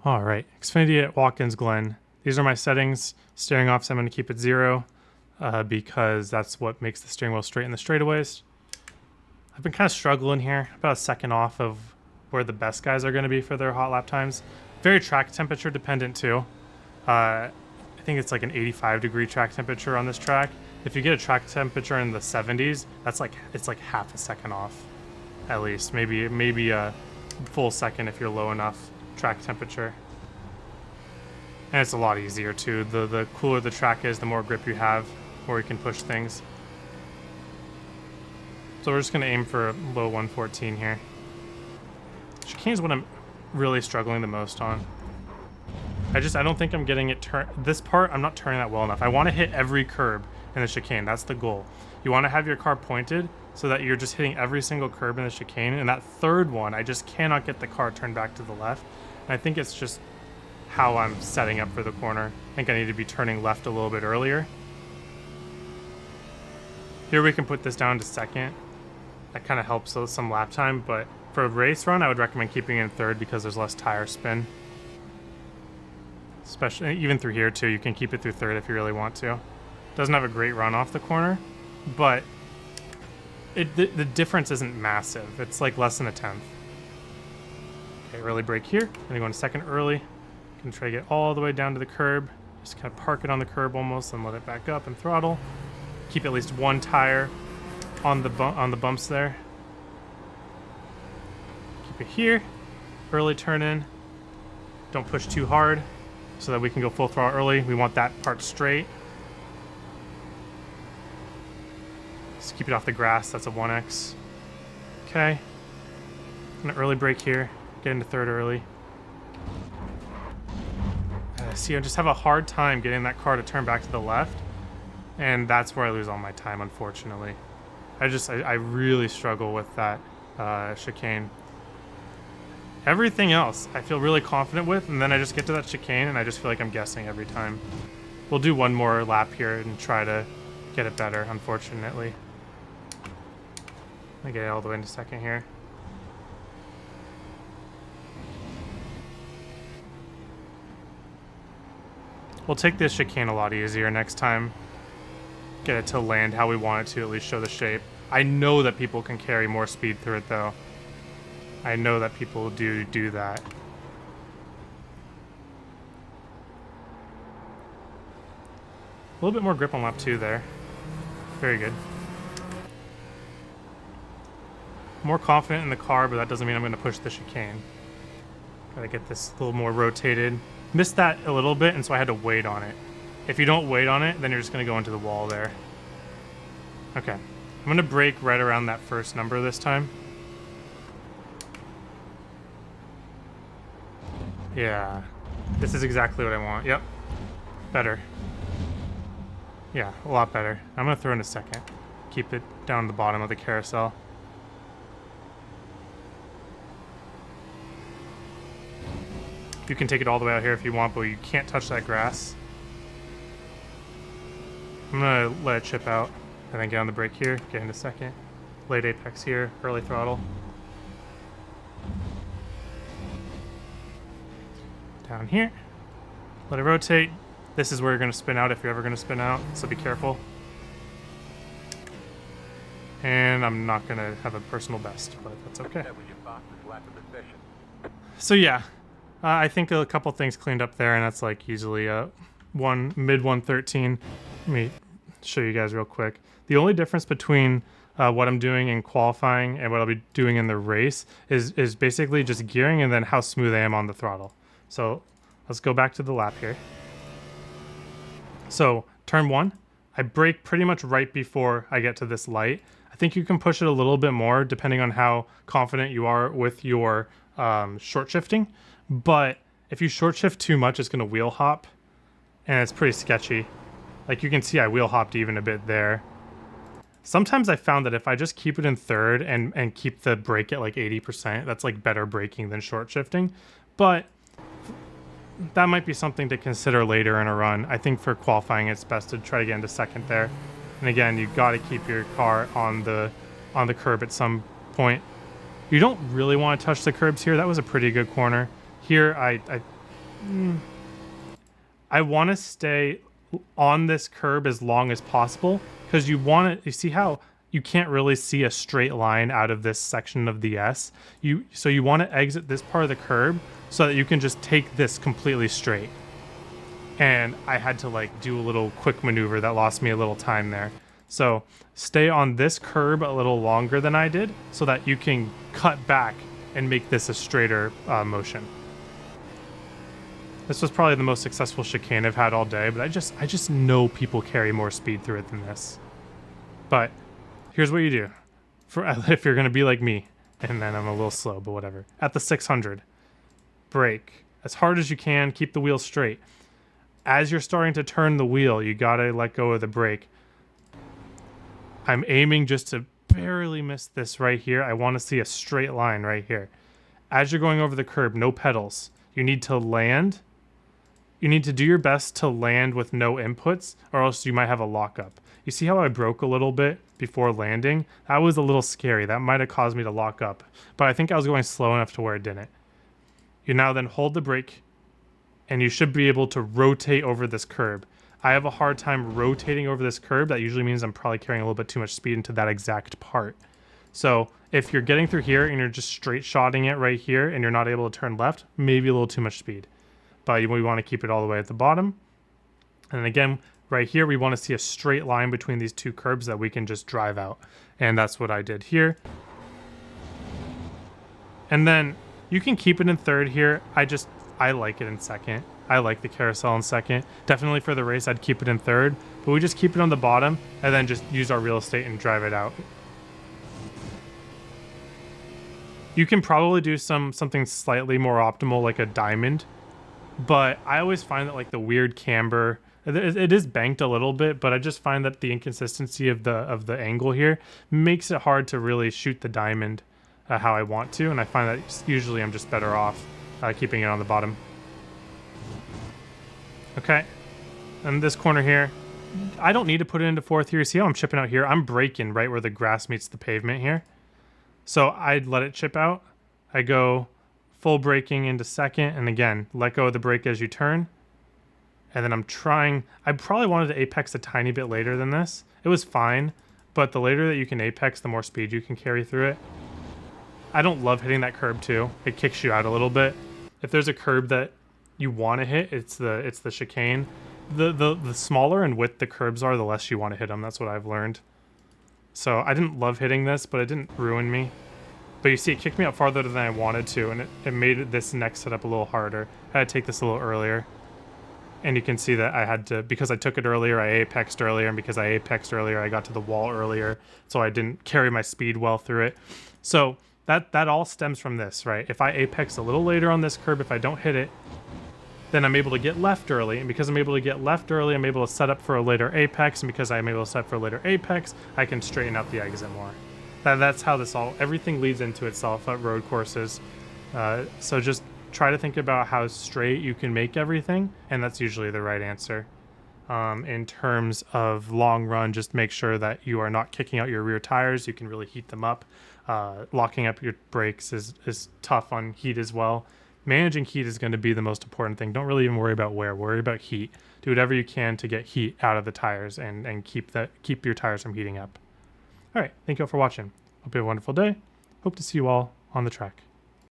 All right, Xfinity at Watkins, Glen. These are my settings. Steering offset, I'm going to keep it 0 because that's what makes the steering wheel straight in the straightaways. I've been kind of struggling here, about a second off of where the best guys are going to be for their hot lap times. Very track temperature dependent too. I think it's like an 85-degree track temperature on this track. If you get a track temperature in the 70s, it's like half a second off, at least. Maybe a full second if you're low enough track temperature. And it's a lot easier too. The cooler the track is, the more grip you have, more you can push things. So we're just gonna aim for low 114 here. Chicane is what I'm really struggling the most on. I don't think I'm getting it this part I'm not turning that well enough. I want to hit every curb in the chicane. That's the goal. You want to have your car pointed so that you're just hitting every single curb in the chicane. And that third one, I just cannot get the car turned back to the left. And I think it's just how I'm setting up for the corner. I think I need to be turning left a little bit earlier. Here we can put this down to second. That kind of helps with some lap time, but for a race run, I would recommend keeping it in third because there's less tire spin. Especially, even through here too, you can keep it through third if you really want to. Doesn't have a great run off the corner, but the difference isn't massive. It's like less than a tenth. Okay, early brake here. Gonna go into second early. Gonna try to get all the way down to the curb. Just kind of park it on the curb almost and let it back up and throttle. Keep at least one tire on the bumps there. Keep it here. Early turn in. Don't push too hard so that we can go full throttle early. We want that part straight. Just keep it off the grass. That's a 1x. Okay. An early brake here. Get into third early. See, I just have a hard time getting that car to turn back to the left. And that's where I lose all my time, unfortunately. I really struggle with that chicane. Everything else I feel really confident with, and then I just get to that chicane and I just feel like I'm guessing every time. We'll do one more lap here and try to get it better, unfortunately. I get it all the way into second here. We'll take this chicane a lot easier next time. Get it to land how we want it to, at least show the shape. I know that people can carry more speed through it though. I know that people do that. A little bit more grip on lap 2 there. Very good. More confident in the car, but that doesn't mean I'm going to push the chicane. Gotta get this a little more rotated. Missed that a little bit, and so I had to wait on it. If you don't wait on it, then you're just going to go into the wall there. Okay. I'm going to brake right around that first number this time. Yeah. This is exactly what I want. Yep. Better. Yeah, a lot better. I'm going to throw in a second. Keep it down the bottom of the carousel. You can take it all the way out here if you want, but you can't touch that grass. I'm gonna let it chip out and then get on the brake here, get into second. Late apex here, early throttle. Down here. Let it rotate. This is where you're gonna spin out if you're ever gonna spin out, so be careful. And I'm not gonna have a personal best, but that's okay. So yeah. I think a couple things cleaned up there, and that's like usually mid 113. Let me show you guys real quick. The only difference between what I'm doing in qualifying and what I'll be doing in the race is basically just gearing and then how smooth I am on the throttle. So let's go back to the lap here. So turn 1, I brake pretty much right before I get to this light. I think you can push it a little bit more depending on how confident you are with your short shifting. But if you short shift too much, it's going to wheel hop, and it's pretty sketchy. Like you can see I wheel hopped even a bit there. Sometimes I found that if I just keep it in third and keep the brake at like 80%, that's like better braking than short shifting. But that might be something to consider later in a run. I think for qualifying, it's best to try to get into second there. And again, you've got to keep your car on the curb at some point. You don't really want to touch the curbs here. That was a pretty good corner. Here, I I want to stay on this curb as long as possible because you see how you can't really see a straight line out of this section of the S. So you want to exit this part of the curb so that you can just take this completely straight. And I had to like do a little quick maneuver that lost me a little time there. So stay on this curb a little longer than I did so that you can cut back and make this a straighter motion. This was probably the most successful chicane I've had all day, but I just know people carry more speed through it than this. But here's what you do if you're going to be like me, and then I'm a little slow, but whatever. At the 600, brake as hard as you can, keep the wheel straight. As you're starting to turn the wheel, you got to let go of the brake. I'm aiming just to barely miss this right here. I want to see a straight line right here. As you're going over the curb, no pedals. You need to land. You need to do your best to land with no inputs, or else you might have a lockup. You see how I broke a little bit before landing? That was a little scary. That might have caused me to lock up, but I think I was going slow enough to where it didn't. You now then hold the brake, and you should be able to rotate over this curb. I have a hard time rotating over this curb. That usually means I'm probably carrying a little bit too much speed into that exact part. So if you're getting through here and you're just straight shotting it right here and you're not able to turn left, maybe a little too much speed. But we want to keep it all the way at the bottom. And again, right here, we want to see a straight line between these two curbs that we can just drive out. And that's what I did here. And then you can keep it in third here. I like it in second. I like the carousel in second. Definitely for the race, I'd keep it in third. But we just keep it on the bottom and then just use our real estate and drive it out. You can probably do something slightly more optimal, like a diamond. But I always find that like the weird camber, it is banked a little bit, but I just find that the inconsistency of the angle here makes it hard to really shoot the diamond how I want to. And I find that usually I'm just better off keeping it on the bottom. Okay, and this corner here, I don't need to put it into fourth here. See how I'm chipping out here? I'm braking right where the grass meets the pavement here. So I'd let it chip out. I go full braking into second, and again, let go of the brake as you turn. And then I probably wanted to apex a tiny bit later than this. It was fine, but the later that you can apex, the more speed you can carry through it. I don't love hitting that curb too. It kicks you out a little bit. If there's a curb that you want to hit, it's the chicane. The smaller in width the curbs are, the less you want to hit them. That's what I've learned. So I didn't love hitting this, but it didn't ruin me. But you see, it kicked me out farther than I wanted to, and it made this next setup a little harder. I had to take this a little earlier. And you can see that I had to, because I took it earlier, I apexed earlier, and because I apexed earlier, I got to the wall earlier, so I didn't carry my speed well through it. So that all stems from this, right? If I apex a little later on this curb, if I don't hit it, then I'm able to get left early, and because I'm able to get left early, I'm able to set up for a later apex, and because I'm able to set up for a later apex, I can straighten out the exit more. That's how everything leads into itself at road courses. So just try to think about how straight you can make everything, and that's usually the right answer. In terms of long run, just make sure that you are not kicking out your rear tires. You can really heat them up. Locking up your brakes is tough on heat as well. Managing heat is going to be the most important thing. Don't really even worry about wear. Worry about heat. Do whatever you can to get heat out of the tires and keep your tires from heating up. All right, thank you all for watching. Hope you have a wonderful day. Hope to see you all on the track.